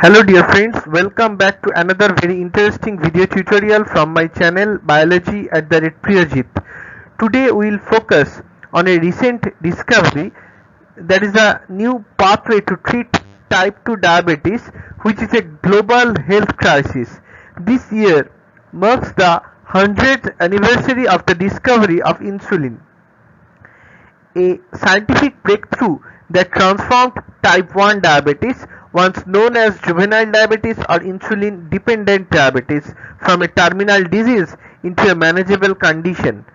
Hello dear friends, welcome back to another very interesting video tutorial from my channel Biology at the Red Priyajit. Today we will focus on a recent discovery that is a new pathway to treat type 2 diabetes, which is a global health crisis. This year marks the 100th anniversary of the discovery of insulin, a scientific breakthrough that transformed type 1 diabetes, once known as juvenile diabetes or insulin dependent diabetes, from a terminal disease into a manageable condition.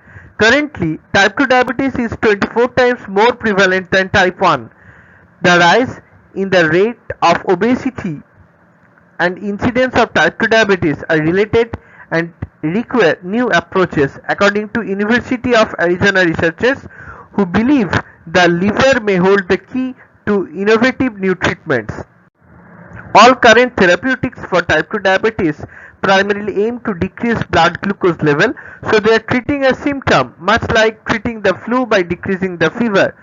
Currently, type 2 diabetes is 24 times more prevalent than type 1. The rise in the rate of obesity and incidence of type 2 diabetes are related and require new approaches, according to University of Arizona researchers who believe the liver may hold the key to innovative new treatments. All current therapeutics for type 2 diabetes primarily aim to decrease blood glucose level, so they are treating a symptom, much like treating the flu by decreasing the fever,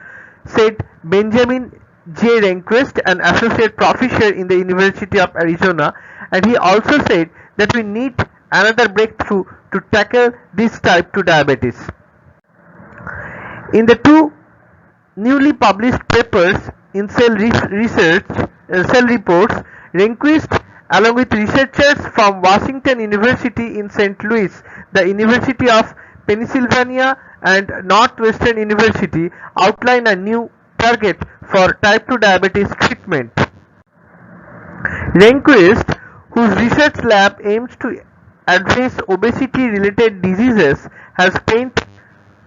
said Benjamin J. Rehnquist, an associate professor in the University of Arizona, and he also said that we need another breakthrough to tackle this type 2 diabetes. In the two newly published papers in Cell Reports, Rehnquist, along with researchers from Washington University in St. Louis, the University of Pennsylvania, and Northwestern University, outline a new target for type 2 diabetes treatment. Rehnquist, whose research lab aims to address obesity-related diseases, has spent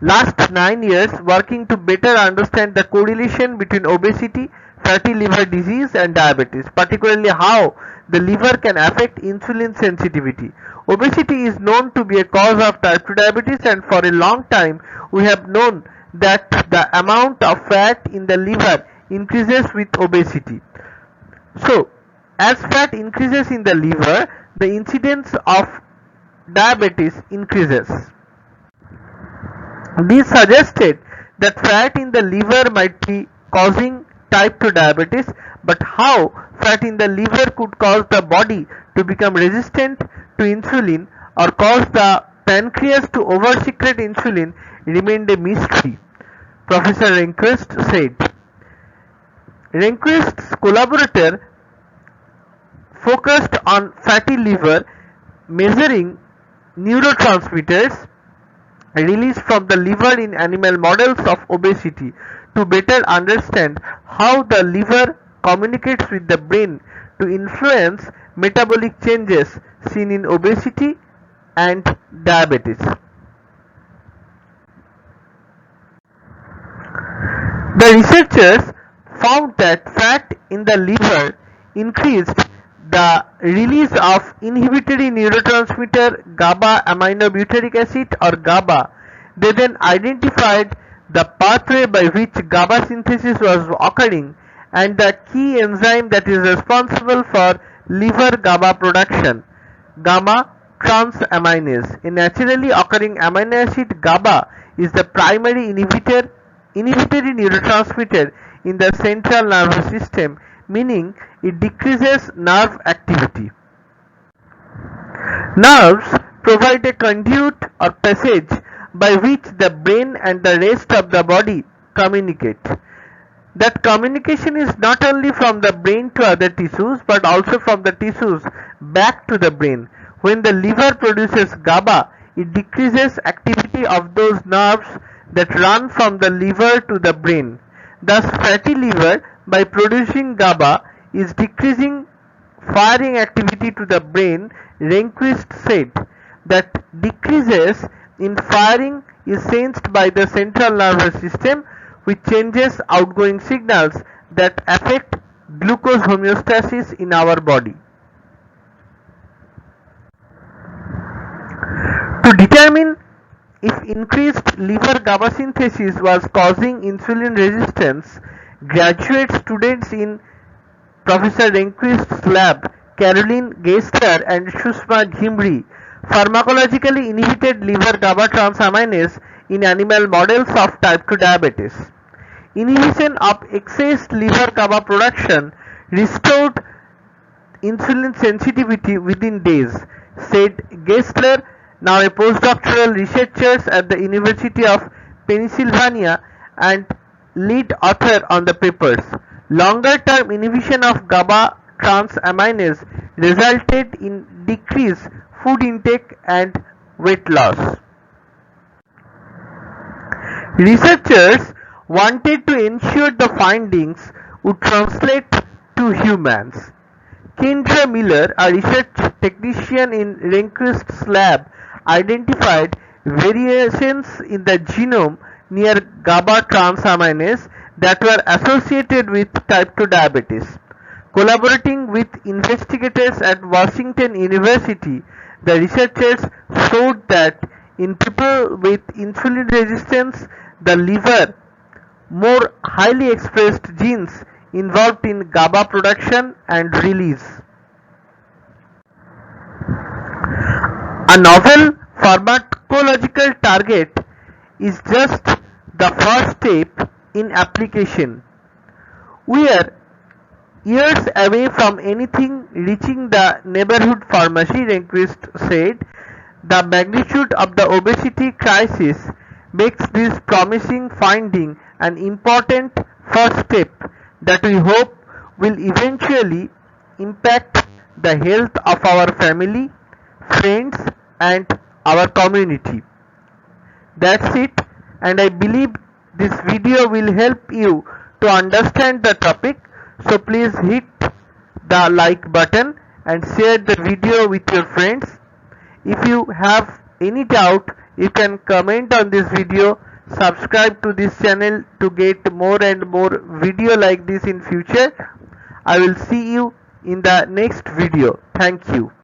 last 9 years working to better understand the correlation between obesity, fatty liver disease and diabetes, particularly how the liver can affect insulin sensitivity. Obesity is known to be a cause of type 2 diabetes, and for a long time we have known that the amount of fat in the liver increases with obesity. So, as fat increases in the liver, the incidence of diabetes increases. This suggested that fat in the liver might be causing type 2 diabetes, but how fat in the liver could cause the body to become resistant to insulin or cause the pancreas to oversecrete insulin remained a mystery, Professor Rehnquist said. Rehnquist's collaborator focused on fatty liver, measuring neurotransmitters released from the liver in animal models of obesity to better understand how the liver communicates with the brain to influence metabolic changes seen in obesity and diabetes. The researchers found that fat in the liver increased the release of inhibitory neurotransmitter GABA aminobutyric acid or GABA. They then identified the pathway by which GABA synthesis was occurring and the key enzyme that is responsible for liver GABA production, gamma transaminase. A naturally occurring amino acid, GABA is the primary inhibitory neurotransmitter in the central nervous system, meaning it decreases nerve activity. Nerves provide a conduit or passage by which the brain and the rest of the body communicate. That communication is not only from the brain to other tissues but also from the tissues back to the brain. When the liver produces GABA, it decreases activity of those nerves that run from the liver to the brain. Thus, fatty liver, by producing GABA, is decreasing firing activity to the brain. Rehnquist said that decreases in firing is sensed by the central nervous system, which changes outgoing signals that affect glucose homeostasis in our body. To determine if increased liver GABA synthesis was causing insulin resistance, graduate students in Professor Rehnquist's lab, Caroline Geister and Sushma Ghimri, pharmacologically inhibited liver GABA transaminase in animal models of type 2 diabetes. Inhibition of excess liver GABA production restored insulin sensitivity within days, said Gessler, now a postdoctoral researcher at the University of Pennsylvania and lead author on the papers. Longer-term inhibition of GABA transaminase resulted in decreased food intake and weight loss. Researchers wanted to ensure the findings would translate to humans. Kendra Miller, a research technician in Rehnquist's lab, identified variations in the genome near GABA transaminase that were associated with type 2 diabetes. Collaborating with investigators at Washington University, the researchers showed that in people with insulin resistance, the liver more highly expressed genes involved in GABA production and release. A novel pharmacological target is just the first step in application. We are years away from anything reaching the neighborhood pharmacy, Rehnquist said. The magnitude of the obesity crisis makes this promising finding an important first step that we hope will eventually impact the health of our family, friends, and our community. That's it, and I believe this video will help you to understand the topic, so please hit the like button and share the video with your friends. If you have any doubt, you can comment on this video, subscribe to this channel to get more and more video like this in future. I will see you in the next video. Thank you.